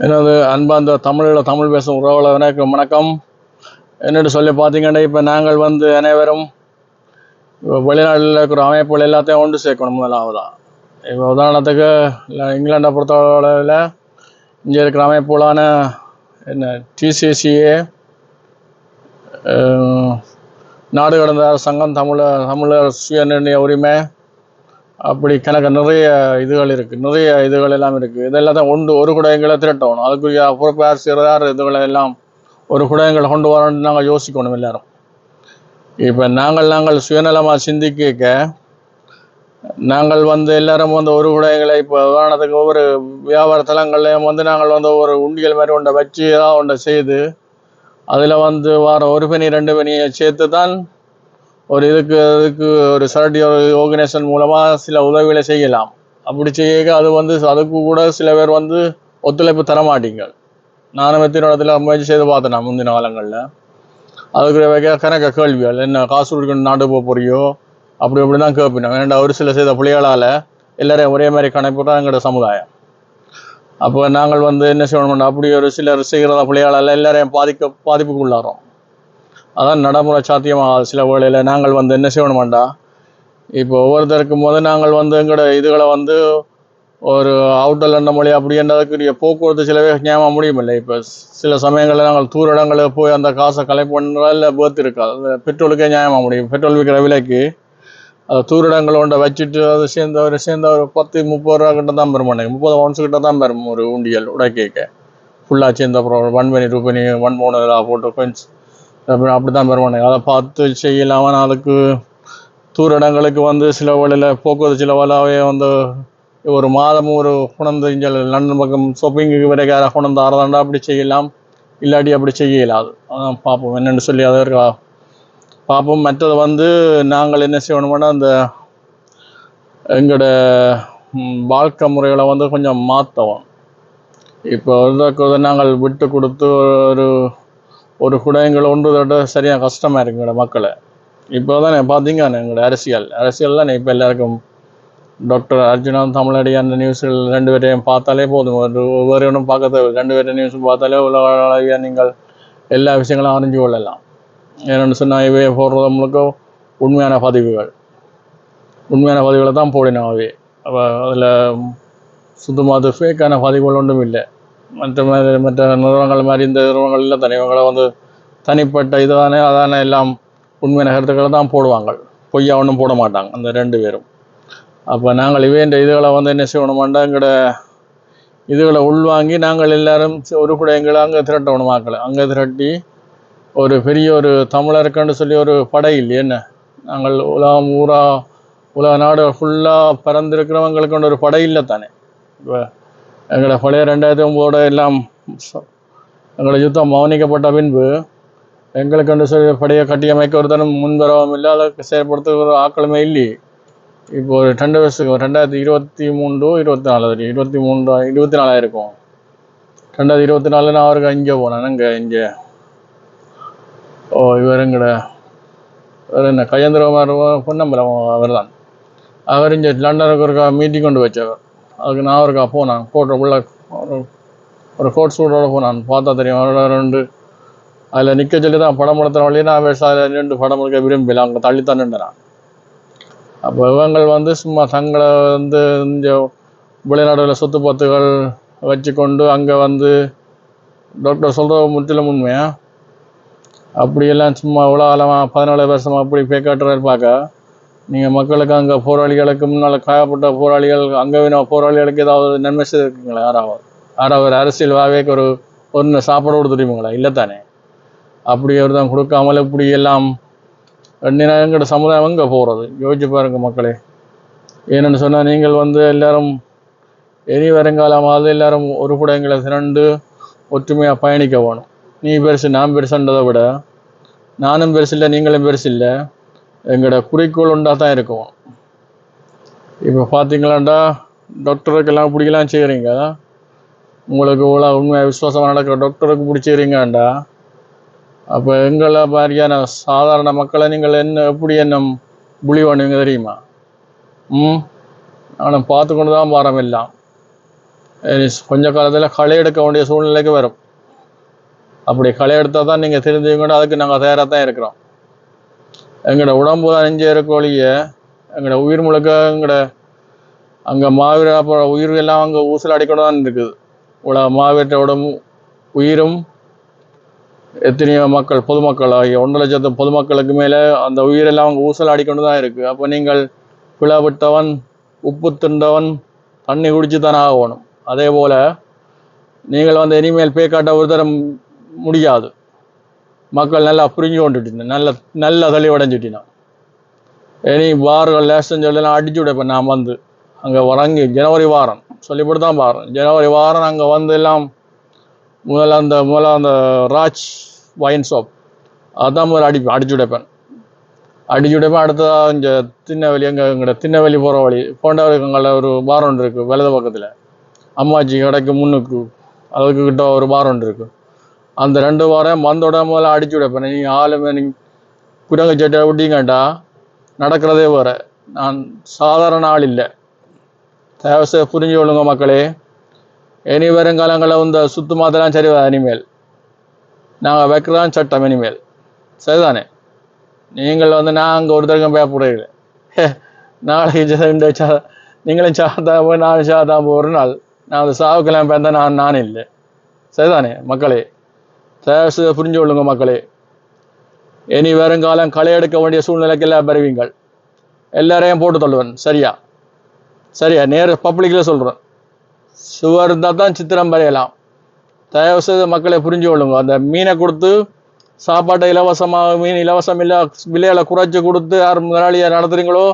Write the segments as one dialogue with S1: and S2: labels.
S1: எனது அன்பார்ந்த தமிழ் பேசும் உறவுகளுக்கு வணக்கம். என்னென்னு சொல்லி பார்த்தீங்கன்னா, இப்போ நாங்கள் அனைவரும் வெளிநாட்டில் இருக்கிற அமைப்புகள் எல்லாத்தையும் ஒன்று சேர்க்கணும். முதலாவதாக இப்போ உதாரணத்துக்கு இங்கிலாண்டை பொறுத்தளவில் இங்கே இருக்கிற அமைப்புகளான TCCA, நாடு கடந்த சங்கம், தமிழர் சுயநிர்ணய உரிமை, அப்படி கணக்கு நிறைய இதுகள் எல்லாம் இருக்குது. இதெல்லாம் தான் ஒரு குடையங்களை திரட்டணும். அதுக்குரிய பொறுப்பார் சிறார் இதுகளை எல்லாம் ஒரு குடையங்களை கொண்டு வரணும்னு நாங்கள் யோசிக்கணும் எல்லாரும். இப்போ நாங்கள் சுயநலமாக சிந்திக்க நாங்கள் எல்லாரும் ஒரு குடையங்களை இப்போ உதாரணத்துக்கு ஒவ்வொரு வியாபார தலங்கள்லையும் நாங்கள் ஒரு உண்டியல் மாதிரி ஒன்றை வச்சு ஏதாவது ஒன்றை செய்து அதில் வார ஒரு பனி 2 பனியை சேர்த்து தான் இதுக்கு ஒரு சரட்டி ஆர்கனைசேஷன் மூலமாக சில உதவிகளை செய்யலாம். அப்படி செய்ய அது அதுக்கு கூட சில பேர் ஒத்துழைப்பு தர மாட்டீங்க. நானும் இடத்துல முயற்சி செய்து பார்த்தேன் முந்தின காலங்களில். அதுக்கு கணக்க கேள்விகள், என்ன காசு கொடுக்கணும், நாட்டு போக போறியோ, அப்படி தான் கேட்பினோம். ஏன்னா ஒரு சில செய்த பிள்ளைகளால் எல்லாரையும் ஒரே மாதிரி கணக்கு தான் எங்களோட சமுதாயம். அப்போ நாங்கள் என்ன செய்யணும், அப்படி ஒரு சிலர் செய்கிறத பிள்ளைகளால் எல்லாரையும் பாதிப்புக்கு உள்ளாரோம். அதான் நடைமுறை சாத்தியமாக சில வேளையில் நாங்கள் என்ன செய்யணுமாண்டா, இப்போ ஒவ்வொருத்தருக்கும் நாங்கள் எங்களோட இதுகளை ஒரு அவுட்டர் லண்டன் மொழி அப்படின்றதுக்குரிய போக்குவரத்து சிலவே ஞாபகம் முடியுமில்லை. இப்போ சில சமயங்களில் நாங்கள் தூர இடங்களுக்கு போய் அந்த காசை கலெக்ட் பண்ணுறதா இல்லை பேர்த்து இருக்காது. பெட்ரோலுக்கே ஞாபகம் முடியும். பெட்ரோல் விற்கிற விலைக்கு அதை தூர இடங்கள் ஒன்றை வச்சுட்டு அது சேர்ந்த ஒரு 10-30 ரூபா கிட்ட தான் பெறும். 30 ounce கிட்ட தான் பெறும் ஒரு உண்டியல் உடைக்க. ஃபுல்லாக சேர்ந்த அப்புறம் 1 penny 2 penny 1 pound போட்டு கொஞ்சம் அப்படி தான் பெறுவானுங்க. அதை பார்த்து செய்யலாம். அதுக்கு தூர இடங்களுக்கு சில வேளையில் போக்குவரத்து சிலவலாவே ஒரு மாதம் ஒரு குணந்து இங்கே லண்டன் பக்கம் ஷாப்பிங்குக்கு வரைக்கும் யாராவது குணந்து ஆறதாண்டா அப்படி செய்யலாம். இல்லாட்டி அப்படி செய்ய இயலாது. அதான் பார்ப்போம் என்னென்னு சொல்லி அதை பார்ப்போம். மற்றது நாங்கள் என்ன செய்யணும்னா, அந்த எங்களோட வாழ்க்கை முறைகளை கொஞ்சம் மாற்றவும். இப்போ நாங்கள் விட்டு கொடுத்து ஒரு குடையங்களை ஒன்று தட்ட சரியாக கஷ்டமாக இருக்குங்கள மக்களை. இப்போ தானே பார்த்தீங்க எங்களோட அரசியல் தானே இப்போ எல்லாருக்கும். டாக்டர் அர்ஜுனா தமிழடி அந்த நியூஸில் 2 பேரையும் பார்த்தாலே போதும். ஒவ்வொரு ஒன்றும் பார்க்க தேவை. 2 பேரை நியூஸும் பார்த்தாலே உலக நீங்கள் எல்லா விஷயங்களும் அறிஞ்சு கொள்ளலாம். என்னென்னு சொன்னால், இவையை போடுறது முழுக்க உண்மையான பதிவுகளை தான் போடினோம். அப்போ அதில் சுத்தமாக ஃபேக்கான பதிவுகள் ஒன்றும் இல்லை. மற்ற நிறுவனங்கள் மாதிரி இந்த நிறுவனங்கள் இல்லை தானே. இவங்களை தனிப்பட்ட அதானே எல்லாம் உண்மையான கருத்துக்களை தான் போடுவாங்க. பொய்யா ஒன்றும் போட மாட்டாங்க அந்த 2 பேரும். அப்போ நாங்கள் இந்த இதுகளை என்ன செய்யணுமாண்டா, எங்களோட இதுகளை உள்வாங்கி நாங்கள் எல்லாரும் ஒரு கூட எங்களை அங்கே திரட்டணும். அங்கே திரட்டி ஒரு பெரிய ஒரு தமிழருக்குன்னு சொல்லி ஒரு படை இல்லை என்ன, நாங்கள் உலக நாடு ஃபுல்லாக பறந்துருக்கிறவங்களுக்கு ஒரு படை இல்லை தானே. இப்போ எங்களோட பழைய 2009 எல்லாம் எங்களோட யுத்தம் மௌனிக்கப்பட்ட பின்பு எங்களுக்குன்னு சொல்லி படையை கட்டியமைக்க ஒருத்தனும் முன்வரவும் இல்லை, அதை செயல்படுத்த ஒரு ஆக்களுமே இல்லையே. இப்போ ஒரு 2 வருஷத்துக்கு 2023-24 இருக்கும். 2024 நான் அவருக்கு இங்கே போனேன். இங்கே இவர் எங்கட என்ன கையந்திரகுமார் பொன்னம்பலம் அவர் தான். அவர் இங்கே லண்டனுக்கு ஒரு மீட்டிங் கொண்டு வச்சவர். அதுக்கு நான் அவருக்கா போனான். உள்ள ஒரு கோட் சூட்டோட போனான். பார்த்தா தெரியும் அவரோட 2 அதில் நிற்க சொல்லி தான் படம் எடுத்துற வழியே நான் 2 படம் எடுக்க விரும்பல. அங்கே தள்ளித்தான் நின்றான். அப்போ இவங்கள் சும்மா தங்களை இந்த வெளிநாடுகளில் சொத்து பத்துகள் வச்சு கொண்டு அங்கே டாக்டர் சொல்கிற முற்றிலும் உண்மையா அப்படியெல்லாம் சும்மா இவ்வளோ காலமாக 17 வருஷமாக அப்படி பேக்காட்டுறாரு பார்க்க. நீங்கள் மக்களுக்கு அங்கே போராளிகளுக்கு முன்னால் காயப்பட்ட போராளிகள் அங்கே போராளிகளுக்கு ஏதாவது நன்மை செய்திருக்கீங்களா? யாராவது அரசியல் வாவேக்கு ஒரு சாப்பாடு கொடுத்துருப்பீங்களா? இல்லை தானே. அப்படி ஒரு தான் கொடுக்காமல் இப்படி எல்லாம் எங்களோட சமுதாயம் எங்கே போகிறது யோசிச்சு பாருங்க மக்களே. ஏன்னு சொன்னால், நீங்கள் எல்லாரும் இனி வருங்காலமாவது எல்லாரும் ஒரு கூட எங்களை திரண்டு ஒற்றுமையாக பயணிக்க வேணும். நீ பெருசு நான் பெருசுன்றதை விட நானும் பெருசு இல்லை நீங்களும் பெருசு இல்லை, எங்களோட குறிக்கோள் உண்டாக தான் இருக்கும். இப்போ பார்த்தீங்களாண்டா, டாக்டருக்கெல்லாம் பிடிக்கலாம் செய்கிறீங்க. உங்களுக்கு இவ்வளோ உண்மையாக விசுவாசமாக நடக்கிற டாக்டருக்கு பிடிச்சிக்கிறீங்கண்டா, அப்போ எங்களை மாதிரியான சாதாரண மக்களை நீங்கள் எப்படி புலி பண்ணுவீங்க தெரியுமா? நானும் பார்த்து கொண்டு தான் பாரம் எல்லாம். கொஞ்ச காலத்தில் களை எடுக்க வேண்டிய சூழ்நிலைக்கு வரும். அப்படி களை எடுத்தால் தான் நீங்கள் தெரிஞ்சுக்கணும். அதுக்கு நாங்கள் தயாராக தான் இருக்கிறோம். எங்களோட உடம்பு தான் நெஞ்சு இருக்க ஒழிய எங்களோட உயிர் முழுக்க எங்களோட அங்கே மாவீர அப்புறம் உயிர் எல்லாம் அங்கே ஊசல் அடிக்கணும் தான் இருக்குது. மாவீர உடம்பு உயிரும் எத்தனையோ மக்கள் பொதுமக்கள் ஆகிய 1,00,000 பொதுமக்களுக்கு மேலே அந்த உயிரெல்லாம் அவங்க ஊசல் அடிக்கொண்டு தான் இருக்குது. அப்போ நீங்கள் பிளவிட்டவன் உப்பு தின்றவன் தண்ணி குடிச்சு தானே ஆகணும். அதே போல் நீங்கள் இனிமேல் பேக்காட்ட ஒரு தரம் முடியாது. மக்கள் நல்லா புரிஞ்சு கொண்டுட்டு நல்ல தெளிவடைஞ்சிட்டினா இனி வார்கள் லேஸ்டன் சொல்லலாம் அடிச்சு விடைப்பேன். நான் அங்கே வரங்கி ஜனவரி வாரம் சொல்லிவிட்டு தான் பாருங்க. ஜனவரி வாரம் அங்கே எல்லாம் முதல்ல அந்த ராஜ் வைன் ஷாப் அதான் முதல்ல அடிச்சு விடைப்பேன். அடுத்ததாக இங்கே திண்ணவெளி எங்களோட திண்ணவெளி போகிற வழி போண்டவர்களில் ஒரு பார் ஒன்று இருக்குது. வலது பக்கத்தில் அம்மாச்சி கடைக்கு முன்னுக்கு அதுக்கு கிட்ட ஒரு பார் ஒன்று இருக்குது. அந்த 2 வாரம் முதல்ல அடிச்சு விடைப்பேன். நீங்கள் ஆளுமே நீங்கள் குரங்கு சட்டை விட்டீங்கட்டா நடக்கிறதே வேறு. நான் சாதாரண ஆள் இல்லை. தேவசை புரிஞ்சு கொள்ளுங்க மக்களே. இனி வருங்காலங்களில் இந்த சுத்து மாத்தெல்லாம் சரி இனிமேல் நாங்கள் வைக்கிறதான் சட்டம் இனிமேல் சரிதானே. நீங்கள் நான் அங்கே ஒருத்தருக்கும் பயப்படுறீங்க. நாளைக்கு நீங்களும் சாதான் போய் நானும் சாதான் போய் ஒரு நாள் நான் சாவுக்கெல்லாம் பேர்ந்தா நான் இல்லை சரிதானே மக்களே. தேவசை புரிஞ்சு கொள்ளுங்க மக்களே. இனி வருங்காலம் களை எடுக்க வேண்டிய சூழ்நிலைக்கு எல்லாம் பெறுவீங்கள். எல்லாரையும் போட்டு தள்ளுவேன். சரியா நேரு பப்ளிக்கில் சொல்கிறேன். சுவர் இருந்தால் தான் சித்திரம் வரையலாம். தயவு செய்து மக்களை புரிஞ்சு கொள்ளுங்க. அந்த மீனை கொடுத்து சாப்பாட்டை இலவசமாக மீன் இலவசம் இல்லை விலைகளை குறைச்சி கொடுத்து யார் முதலாளியை நடத்துறீங்களோ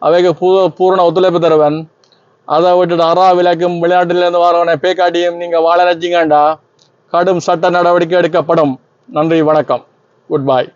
S1: அவைக்கு பூரண ஒத்துழைப்பு தருவேன். அதை விட்டுட்டு அரா விலைக்கும் விளையாட்டிலேருந்து வரவனை பேக்காட்டியும் நீங்கள் வாழ நினைச்சிங்கண்டா கடும் சட்ட நடவடிக்கை எடுக்கப்படும். நன்றி, வணக்கம், குட் பாய்.